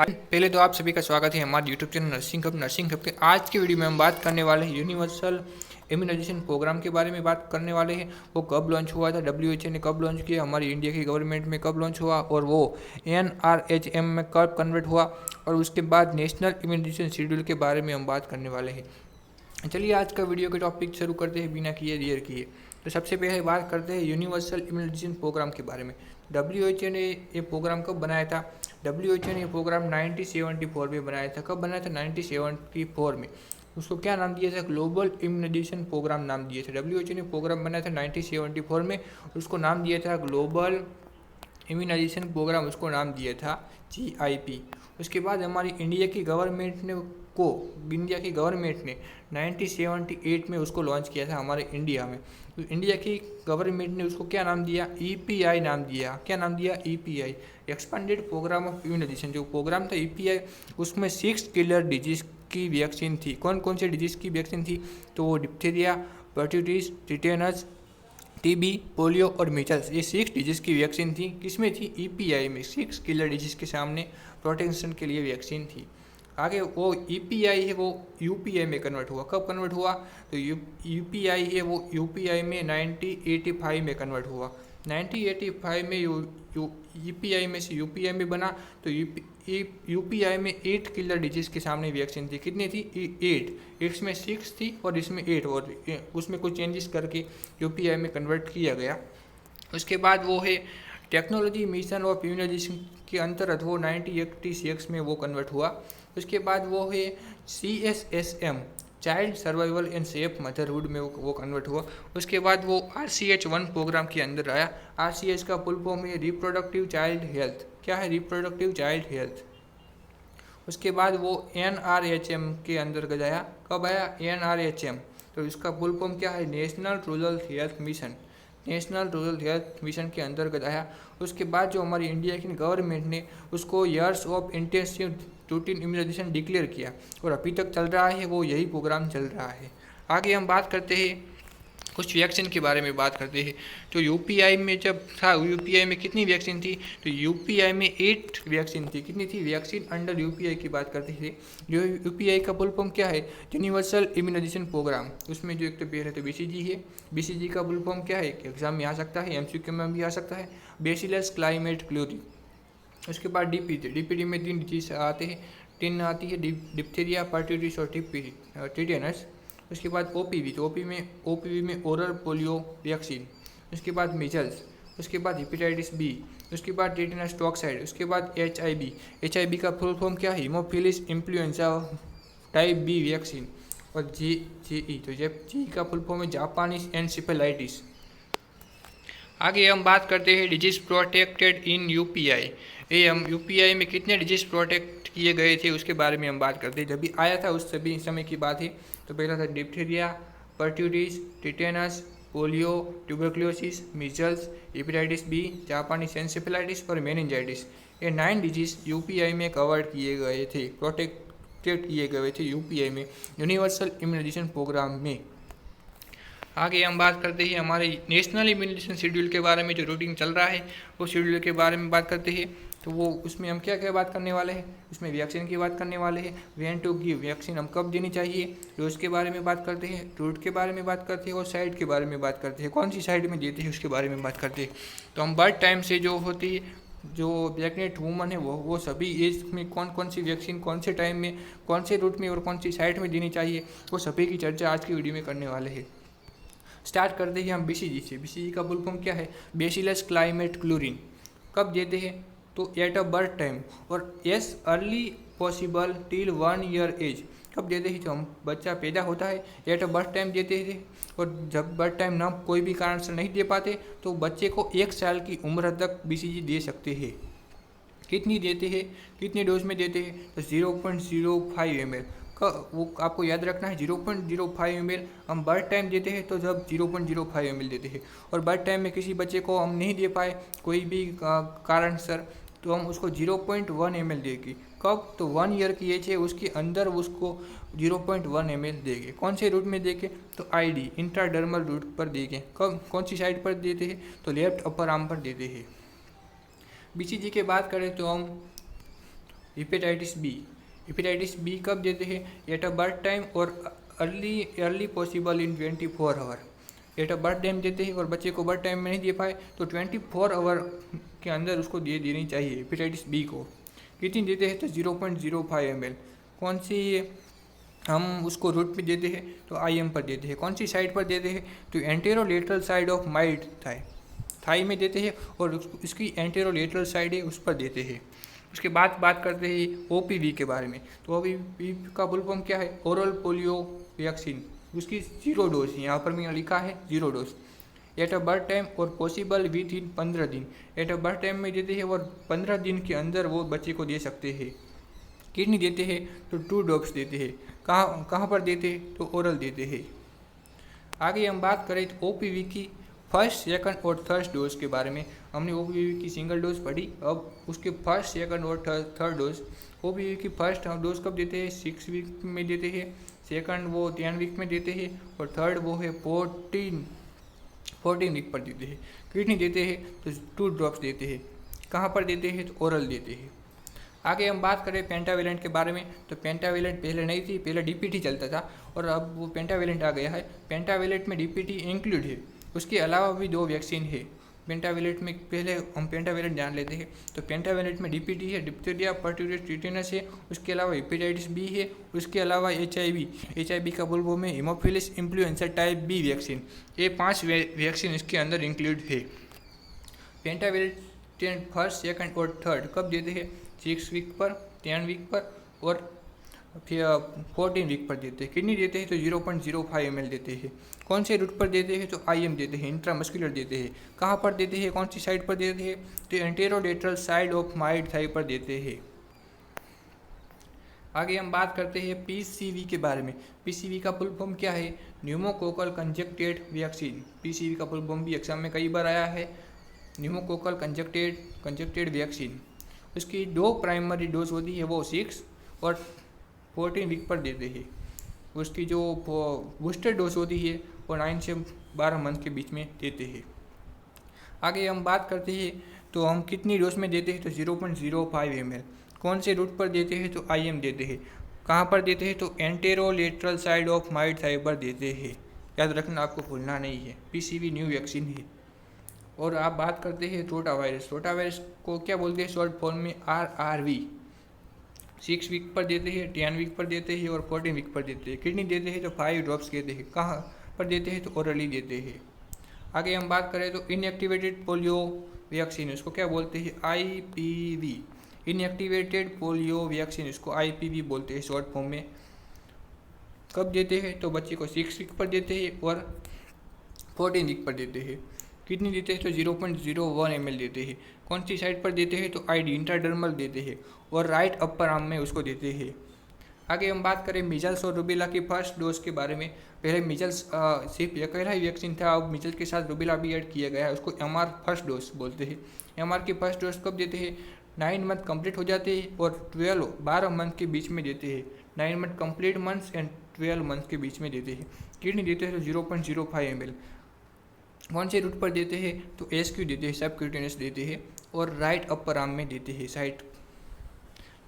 पहले तो आप सभी का स्वागत है हमारे यूट्यूब चैनल नर्सिंग हब के। आज की वीडियो में हम बात करने वाले हैं यूनिवर्सल इम्यूनाइजेशन प्रोग्राम के बारे में बात करने वाले हैं। वो कब लॉन्च हुआ था, WHO ने कब लॉन्च किया, हमारी इंडिया की गवर्नमेंट में कब लॉन्च हुआ और वो NRHM में कब कन्वर्ट हुआ, और उसके बाद नेशनल इम्यूनाइजेशन शेड्यूल के बारे में हम बात करने वाले हैं। चलिए आज का वीडियो के टॉपिक शुरू करते हैं बिना किए देर किए। तो सबसे पहले बात करते हैं यूनिवर्सल इम्यूनाइजेशन प्रोग्राम के बारे में। WHO ने ये प्रोग्राम कब बनाया था? WHO ने ये प्रोग्राम 1974 में बनाया था। कब बनाया था? 1974 में। उसको क्या नाम दिया था? ग्लोबल इम्यूनाइजेशन प्रोग्राम नाम दिया था। WHO ने प्रोग्राम बनाया था 1974 में, उसको नाम दिया था ग्लोबल इम्यूनाइजेशन प्रोग्राम, उसको नाम दिया था GIP। उसके बाद हमारी इंडिया की गवर्नमेंट ने 1978 में उसको लॉन्च किया था हमारे इंडिया में। तो इंडिया की गवर्नमेंट ने उसको क्या नाम दिया? EPI नाम दिया। क्या नाम दिया? EPI, expanded programme of immunization. जो प्रोग्राम था EPI, उसमें 6 किलर डिजीज की वैक्सीन थी। कौन कौन से डिजीज की वैक्सीन थी? तो वो diphtheria, pertussis, tetanus, TB, polio और मीजल्स, ये 6 डिजीज की वैक्सीन थी। किसमें थी? EPI में। 6 किलर डिजीज के सामने प्रोटेक्शन के लिए वैक्सीन थी। आगे वो EPI है वो UPI में कन्वर्ट हुआ। कब कन्वर्ट हुआ? तो UPI है वो UPI में 1985 में कन्वर्ट हुआ। 1985 में EPI में से UPI में बना। तो UPI में 8 किलर डिजीज के सामने वैक्सीन थी। कितनी थी? 8। इसमें 6 थी और इसमें 8, और उसमें कुछ चेंजेस करके UPI में कन्वर्ट किया गया। उसके बाद वो है टेक्नोलॉजी मिशन ऑफ इम्यूनाइजेशन के अंतर्गत वो 1986 में वो कन्वर्ट हुआ। उसके बाद वो है CSSM, child survival and safe motherhood में वो कन्वर्ट हुआ। उसके बाद वो RCH1 प्रोग्राम के अंदर आया। RCH का फुल फॉर्म है रिप्रोडक्टिव चाइल्ड हेल्थ। क्या है? Reproductive child health. उसके बाद वो NRHM के अंदर गया। कब आया? NRHM। तो इसका फुल फॉर्म क्या है? National rural health mission. National rural health mission के अंतर्गत आया। उसके बाद जो हमारी इंडिया की गवर्नमेंट ने उसको years of intensive routine immunization declare किया, और अभी तक चल रहा है वो, यही प्रोग्राम चल रहा है। आगे हम बात करते हैं कुछ वैक्सीन के बारे में बात करते हैं। तो UPI में जब था, UPI में कितनी वैक्सीन थी? तो UPI में 8 वैक्सीन थी। कितनी थी? वैक्सीन अंडर UPI की बात करते थे। जो UPI का फुल फॉर्म क्या है? Universal immunization programme. उसमें जो एक तो पहले तो BCG है। BCG का फुल फॉर्म क्या है? एग्जाम में आ सकता है, MCQ में भी आ सकता है। Bacillus climate क्लोरी। उसके बाद DPD में 3 डिजीज आते हैं, 3 आती है, डिप्थीरिया, परट्यूटिस और टिटेनस। उसके बाद OPV, तो OPV में ओरल पोलियो वैक्सीन। उसके बाद मीजल्स। उसके बाद हेपेटाइटिस B। उसके बाद टिटेनस टॉक्साइड। उसके बाद HIV का फुल फॉर्म क्या है? Haemophilus influenza type B vaccine. और GE, तो GE का फुल फॉर्म है जापानीज एनसेफेलाइटिस। आगे हम बात करते हैं डिजीज प्रोटेक्टेड इन UPI। ये हम UPI में कितने डिजीज प्रोटेक्ट किए गए थे उसके बारे में हम बात करते हैं। जब भी आया था उस सभी समय की बात है। तो पहला था diphtheria, pertussis, tetanus, polio, tuberculosis, measles, hepatitis B, Japanese encephalitis और मेनिंजाइटिस। ये 9 डिजीज UPI में कवर किए गए थे, प्रोटेक्टेड किए गए थे UPI में, यूनिवर्सल इम्यूनाइजेशन प्रोग्राम में। आगे हम बात करते हैं हमारे नेशनल इम्यूनाइजेशन शेड्यूल के बारे में। जो रूटीन चल रहा है वो शेड्यूल के बारे में बात करते हैं। तो वो उसमें हम क्या क्या बात करने वाले हैं? इसमें वैक्सीन की बात करने वाले हैं। व्हेन टू गिव, वैक्सीन हम कब देनी चाहिए, डोज के बारे में बात करते हैं, रूट के बारे में बात करते हैं, और साइड के बारे में बात करते हैं, कौन सी साइड में देते हैं उसके बारे में बात करते हैं। तो हम बर्थ टाइम से जो होती है, जो प्रेगनेंट वूमन है वो सभी एज में कौन कौन सी वैक्सीन कौन से टाइम में, कौन से रूट में और कौन सी साइड में देनी चाहिए, वो सभी की चर्चा आज की वीडियो में करने वाले हैं। स्टार्ट करते हैं हम BCG से। BCG का फुल फॉर्म क्या है? Bacillus climate chlorine. कब देते हैं? तो एट अ बर्थ टाइम और as early possible till 1 year age. कब देते हैं? जो हम बच्चा पैदा होता है एट अ बर्थ टाइम देते थे, और जब बर्थ टाइम ना कोई भी कारण से नहीं दे पाते तो बच्चे को 1 साल की उम्र तक BCG दे सकते हैं। कितनी देते हैं, कितने डोज में देते हैं? तो 0.05 ml का, वो आपको याद रखना है। 0.05 ml हम बर्थ टाइम देते हैं, तो जब 0.05 ml देते हैं, और बर्थ टाइम में किसी बच्चे को हम नहीं दे पाए कोई भी कारण सर, तो हम उसको 0.1 ml देंगे। कब? तो 1 ईयर की एज है उसके अंदर उसको 0.1 ml देंगे। कौन से रूट में देंगे? तो ID, इंट्राडर्मल रूट पर देंगे। कब? कौन सी साइड पर देते हैं? तो लेफ्ट अपर आर्म पर देते हैं। BCG की बात करें तो हम हेपेटाइटिस बी कब देते हैं? एट अ बर्थ टाइम और early possible in 24 hour. At a birth time देते हैं और बच्चे को बर्थ टाइम में नहीं दे पाए तो 24 आवर के अंदर उसको दे देनी चाहिए हेपेटाइटिस बी को। कितनी देते हैं? तो 0.05 ml। कौन सी हम उसको रूट में देते हैं? तो IM पर देते हैं। कौन सी साइड पर देते हैं? तो anterolateral side of mid thigh में देते हैं और इसकी एंटेरोलेटरल साइड है उस पर देते हैं। उसके बाद बात करते हैं OPV के बारे में। तो OPV का फुल फॉर्म क्या है? Oral polio vaccine. उसकी 0 डोज, यहाँ पर मैंने लिखा है 0 dose eight a birth time और पॉसिबल विद इन 15 दिन। एट अ बर्थ टाइम में देते हैं और 15 दिन के अंदर वो बच्चे को दे सकते हैं। कितनी देते हैं? तो 2 डोज देते हैं। कहाँ पर देते हैं? तो ओरल देते हैं। आगे हम बात करें तो OPV की फर्स्ट, सेकंड और थर्ड डोज के बारे में। हमने OPV की सिंगल डोज पढ़ी, अब उसके फर्स्ट, सेकंड और थर्ड डोज। OPV की फर्स्ट डोज कब देते हैं? 6 वीक में देते हैं, सेकंड वो 10 वीक में देते हैं और थर्ड वो है 14 वीक पर देते हैं। कितनी देते हैं? तो 2 ड्रॉप्स देते हैं। कहाँ पर देते हैं? तो ओरल देते हैं। आगे हम बात करें पेंटावेलेंट के बारे में। तो पेंटावेलेंट पहले नहीं थी, पहले DPT चलता था और अब वो पेंटावेलेंट आ गया है। पेंटावेलेंट में DPT इंक्लूड है, उसके अलावा भी 2 वैक्सीन है पेंटावेलेंट में। पहले हम पेंटावेलेंट जान लेते हैं। तो पेंटावेलेंट में DPT है, डिप्थीरिया, पर्टुसिस, टिटेनस है, उसके अलावा हेपेटाइटिस बी है, उसके अलावा HIV का फुल फॉर्म है haemophilus influenza type B vaccine. ये 5 वैक्सीन इसके अंदर इंक्लूड है। पेंटावेलेंट फर्स्ट, सेकंड और थर्ड कब देते हैं? 6 वीक पर, 10 वीक पर और फिर 14 वीक पर देते हैं। कितनी देते हैं? तो 0.05 ml देते हैं। कौन से रूट पर देते हैं? तो IM देते हैं, इंट्रामस्कुलर देते हैं। कहाँ पर देते हैं? कौन सी साइड पर देते हैं? तो anterolateral side of mid thigh पर देते हैं। आगे हम बात करते हैं PCV के बारे में। PCV का फुल फॉर्म क्या है? Pneumococcal conjugated vaccine. PCV का फुल फॉर्म भी एग्जाम में कई बार आया है, न्यूमोकोकल कंजक्टेड वैक्सीन। उसकी 2 प्राइमरी डोज होती है, वो 6 और 14 वीक पर देते हैं। उसकी जो बूस्टर डोज होती है वो 9 से 12 मंथ के बीच में देते हैं। आगे हम बात करते हैं तो हम कितनी डोज में देते हैं? तो 0.05 ml। कौन से रूट पर देते हैं? तो IM देते हैं। कहाँ पर देते हैं? तो anterolateral side of mid thigh पर देते हैं। याद रखना, आपको भूलना नहीं है, PCV न्यू वैक्सीन है। और आप बात करते हैं रोटा वायरस। रोटा वायरस को क्या बोलते हैं? शॉर्ट फॉर्म में RRV। 6 वीक पर देते हैं, 10 वीक पर देते हैं और 14 वीक पर देते हैं। कितनी देते हैं? तो 5 ड्रॉप्स देते हैं। कहाँ पर देते हैं? तो ओरली देते हैं। आगे हम बात करें तो इनएक्टिवेटेड पोलियो वैक्सीन, उसको क्या बोलते हैं? IPV। इनएक्टिवेटेड पोलियो वैक्सीन, इसको IPV बोलते हैं शॉर्ट फॉर्म में। कब देते हैं? तो बच्चे को 6 वीक पर देते हैं और 14 वीक पर देते हैं। कितनी देते हैं? तो 0.01 ml देते हैं। कौन सी साइड पर देते हैं? तो ID इंट्राडर्मल देते हैं और राइट अपर आर्म में उसको देते हैं। आगे हम बात करें मिजल्स और रूबेला की फर्स्ट डोज के बारे में। पहले मिजल्स सिर्फ अकेला ही वैक्सीन था, अब मिजल्स के साथ रूबेला भी ऐड किया गया है, उसको MR फर्स्ट डोज बोलते हैं। MR की फर्स्ट डोज कब देते हैं? 9 मंथ कंप्लीट हो जाते हैं और 12 मंथ के बीच में देते हैं। 9 month complete months and 12 month के बीच में देते हैं। कितनी देते हैं? तो 0.05 ml। कौन से रूट पर देते हैं? तो SQ देते हैं, सबक्यूटेनियस देते हैं और राइट अपर आर्म में देते हैं साइड।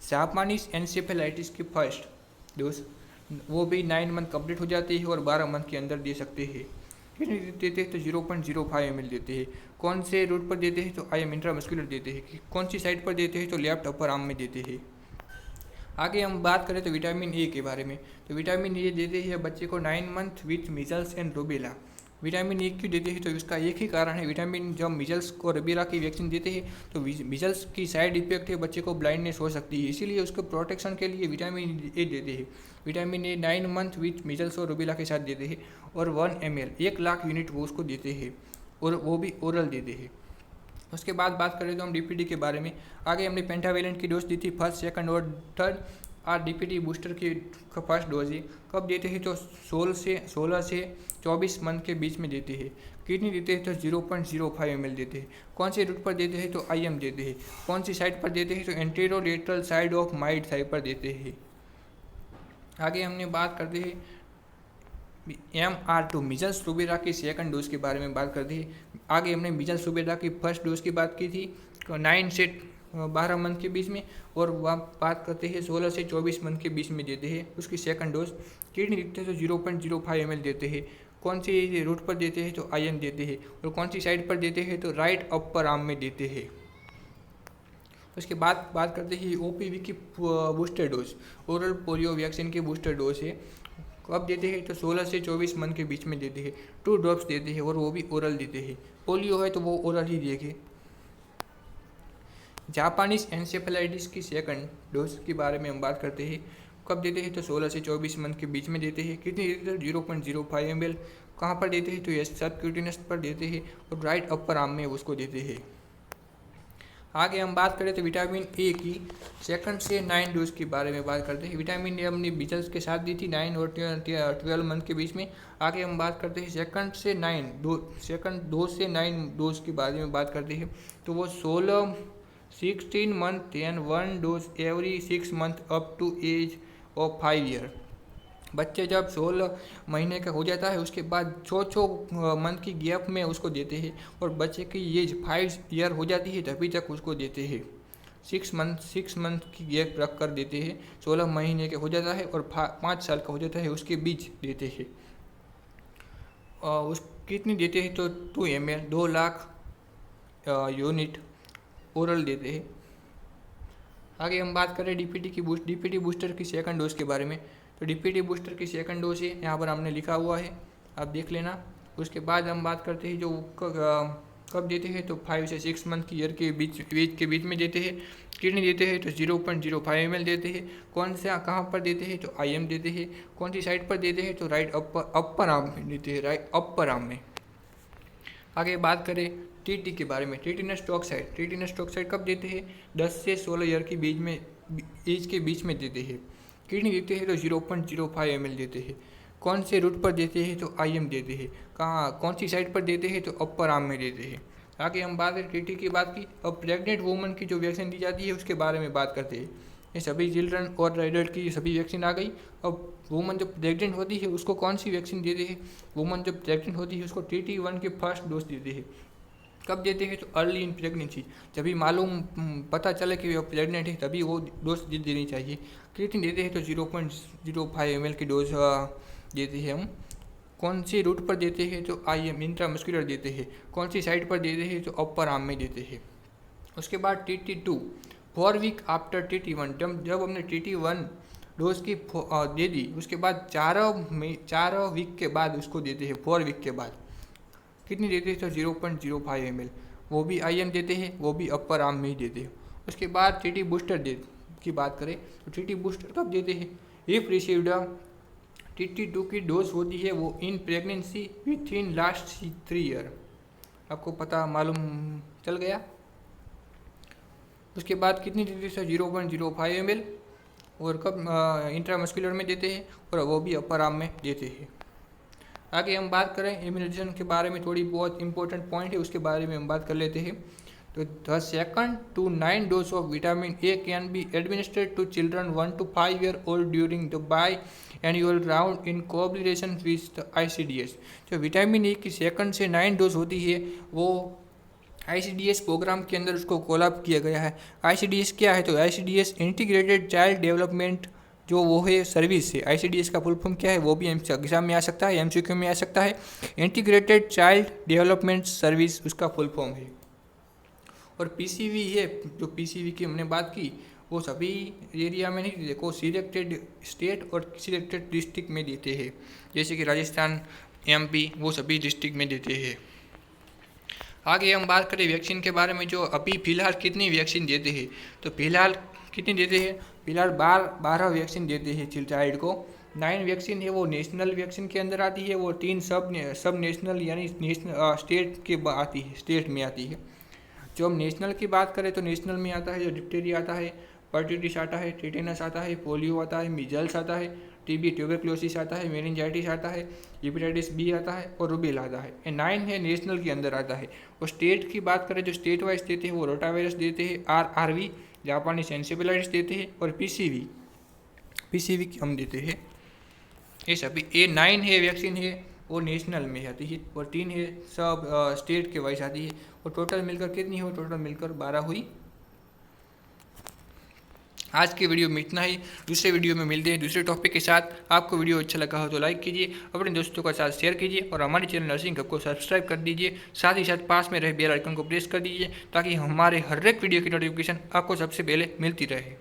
जापानीज एनसेफेलाइटिस की फर्स्ट डोज वो भी 9 मंथ कंप्लीट हो जाती है और 12 मंथ के अंदर दे सकते हैं। कितनी देते हैं? तो 0.05 ml देते हैं। कौन से रूट पर देते हैं? तो IM इंट्रामस्कुलर देते हैं। कौन सी साइड पर देते हैं? तो लेफ्ट अपर आर्म में देते हैं। आगे हम बात करें तो विटामिन A के बारे में। तो विटामिन A देते हैं बच्चे को 9 month with measles and rubella. Vitamin A क्यों देते हैं? तो इसका एक ही कारण है, विटामिन जब मिजल्स को रूबेला की वैक्सीन देते हैं तो मिजल्स की साइड इफेक्ट है, बच्चे को ब्लाइंडनेस हो सकती है, इसीलिए उसको प्रोटेक्शन के लिए विटामिन A देते हैं। Vitamin A 9 month with measles और रूबेला के साथ देते हैं और 1 ml 1 लाख यूनिट वो उसको देते हैं और वो भी ओरल देते हैं। उसके बाद बात करें तो हम DPT के बारे में। आगे हमने पेंटावेलेंट की डोज दी थी फर्स्ट, सेकंड और थर्ड। आज DPT बूस्टर की फर्स्ट डोज है। कब देते हैं? तो 16 से 24 मंथ के बीच में देते हैं। कितनी देते हैं? तो 0.05 ml देते हैं। कौन से रूट पर देते हैं? तो IM देते हैं। कौन सी साइड पर देते हैं? तो anterolateral side of mid thigh पर देते हैं। आगे हमने बात करते हैं MR2 मिजल्स रूबेला की सेकंड डोज के बारे में बात करते हैं। आगे हमने मिजल्स रूबेला की फर्स्ट डोज की बात की थी, 9 से 12 मंथ के बीच में, और वह बात करते हैं 16 से 24 मंथ के बीच में देते हैं उसकी सेकंड डोज। किडनी दिखते हैं तो 0.05 ml देते हैं। कौन सी रूट पर देते हैं तो IM देते हैं, और कौन सी साइड पर देते हैं तो राइट अपर आर्म में देते हैं। उसके बाद बात करते हैं OPV की booster dose, oral polio vaccine की बूस्टर डोज है। कब देते हैं तो 16 से 24 मंथ के बीच में देते हैं। 2 ड्रॉप्स देते हैं और वो भी ओरल देते हैं। पोलियो है तो वो ओरल ही देंगे। जापानीज एन्सेफेलाइटिस की सेकंड डोज के बारे में हम बात करते हैं। कब देते हैं तो 16 से 24 मंथ के बीच में देते हैं। कितनी देते हैं 0.05 ml। कहाँ पर देते हैं तो ये सबक्यूटेनियस पर देते हैं और राइट अपर आर्म में उसको देते हैं। आगे हम बात करें तो विटामिन ए की सेकंड से 9 डोज के बारे में बात करते हैं। विटामिन ए हमने बीजल्स के साथ दी थी 9 और 12 मंथ के बीच में। आगे हम बात करते हैं सेकंड से 2 से 9 डोज के बारे में बात करते हैं। तो वो 16 month and 1 dose every 6 month up to age of 5 year. बच्चे जब 16 महीने का हो जाता है उसके बाद 6 मंथ की गैप में उसको देते हैं, और बच्चे की एज 5 ईयर हो जाती है तभी तक उसको देते हैं। 6 मंथ की गैप रख कर देते हैं। 16 महीने के हो जाता है और 5 साल का हो जाता है उसके बीच देते हैं। उस कितनी देते हैं तो 2 ml 2 लाख यूनिट ओरल देते हैं। आगे हम बात करें DPT बूस्टर की सेकंड डोज के बारे में। तो DPT बूस्टर की सेकंड डोज है, यहाँ पर हमने लिखा हुआ है, आप देख लेना। उसके बाद हम बात करते हैं जो कब देते हैं तो 5 से 6 मंथ की ईयर के बीच में देते हैं। कितनी देते हैं तो 0.05 ml देते हैं। कौन से कहाँ पर देते हैं तो IM देते हैं। कौन सी साइड पर देते हैं तो राइट अपर आर्म में देते हैं, राइट अपर आर्म में। आगे बात करें TT के बारे में। टेटेनस टॉक्साइड कब देते हैं 10 से 16 ईयर के एज के बीच में देते हैं। कितनी देते हैं तो 0.05 ml देते हैं। कौन से रूट पर देते हैं तो IM देते हैं। कौन सी साइड पर देते हैं तो अपर आर्म में देते हैं। आगे हम बात करें TT की बात की। अब प्रेग्नेंट वुमन की जो वैक्सीन दी जाती है उसके बारे में बात करते हैं। ये सभी चिल्ड्रन और एडल्ट की सभी वैक्सीन आ गई। अब वुमन जब प्रेग्नेंट होती है उसको कौन सी वैक्सीन देते हैं। वुमन जब प्रेग्नेंट होती है उसको TT1 के फर्स्ट डोज देते हैं। कब देते हैं तो अर्ली इन प्रेगनेंसी, जब भी मालूम पता चले कि वो प्रेग्नेंट है तभी वो डोज देनी चाहिए। कितनी देते हैं तो 0.05 ml की डोज देते हैं हम। कौन सी रूट पर देते हैं तो IM इंट्रामस्कुलर देते हैं। कौन सी साइड पर देते हैं तो अपर आर्म में देते हैं। उसके बाद TT2 4 वीक आफ्टर TT1, जब हमने TT1 डोज की दे दी उसके बाद 4 वीक के बाद उसको देते हैं। 4 वीक के बाद कितनी देते हैं तो 0.05 ml, वो भी IM देते हैं, वो भी अपर आर्म में ही देते हैं। उसके बाद TT बूस्टर की बात करें तो TT बूस्टर कब देते हैं। इफ रिसीव्ड TT2 की डोज होती है वो in pregnancy with in last 3 year. आपको पता मालूम चल गया। उसके बाद कितनी देते हैं 0.05 ml, और कब इंट्रामस्कुलर में देते हैं और वो भी अपर आर्म में देते हैं। आगे हम बात करें इम्यूनाइजेशन के बारे में, थोड़ी बहुत इंपॉर्टेंट पॉइंट है उसके बारे में हम बात कर लेते हैं। तो the 2nd to 9 dose of vitamin A can be administered to children 1 to 5 year old during the biannual round in coordination with the ICDS। जो विटामिन ए की 2nd से 9 डोज होती है वो ICDS प्रोग्राम के अंदर उसको कोलैब किया गया है। ICDS क्या है तो ICDS इंटीग्रेटेड चाइल्ड डेवलपमेंट जो वो है सर्विस है। ICDS का फुल फॉर्म क्या है वो भी एग्जाम में आ सकता है, MCQ में आ सकता है। इंटीग्रेटेड चाइल्ड डेवलपमेंट सर्विस उसका फुल फॉर्म है। और PCV है, जो PCV की हमने बात की वो सभी एरिया में नहीं देखो, सिलेक्टेड स्टेट और सिलेक्टेड डिस्ट्रिक्ट में देते हैं, जैसे कि राजस्थान MP वो सभी डिस्ट्रिक्ट में देते हैं। आगे हम बात करें वैक्सीन के बारे में, जो अभी फ़िलहाल कितनी वैक्सीन देते हैं तो फिलहाल कितनी देते हैं, फिलहाल 12 वैक्सीन देते हैं चाइल्ड को। 9 वैक्सीन है वो नेशनल वैक्सीन के अंदर आती है, वो 3 सब नेशनल यानी नेशनल स्टेट में आती है। जो हम नेशनल की बात करें तो नेशनल में आता है जो डिप्टेरिया आता है, पर्टिटिस आता है, टेटेनस आता है, पोलियो आता है, मीजल्स आता है, TB ट्यूबरक्लोसिस आता है, मेनिंजाइटिस आता है, हेपेटाइटिस B आता है और रूबेला आता है। ये 9 है नेशनल के अंदर आता है। और स्टेट की बात करें जो स्टेट वाइज देते हैं वो रोटावायरस देते हैं, RRV जापानीज एन्सेफेलाइटिस देते हैं और PCV हम देते हैं। ये सभी ये 9 है वैक्सीन है वो नेशनल में आती है, और 3 है सब स्टेट के वाइज आती है। और टोटल मिलकर कितनी हो, टोटल मिलकर 12 हुई। आज की वीडियो में इतना ही। दूसरे वीडियो में मिलते हैं दूसरे टॉपिक के साथ। आपको वीडियो अच्छा लगा हो तो लाइक कीजिए, अपने दोस्तों के साथ शेयर कीजिए और हमारे चैनल नर्सिंग हब को सब्सक्राइब कर दीजिए। साथ ही साथ पास में रहे बेल आइकन को प्रेस कर दीजिए ताकि हमारे हर एक वीडियो की नोटिफिकेशन आपको सबसे पहले मिलती रहे।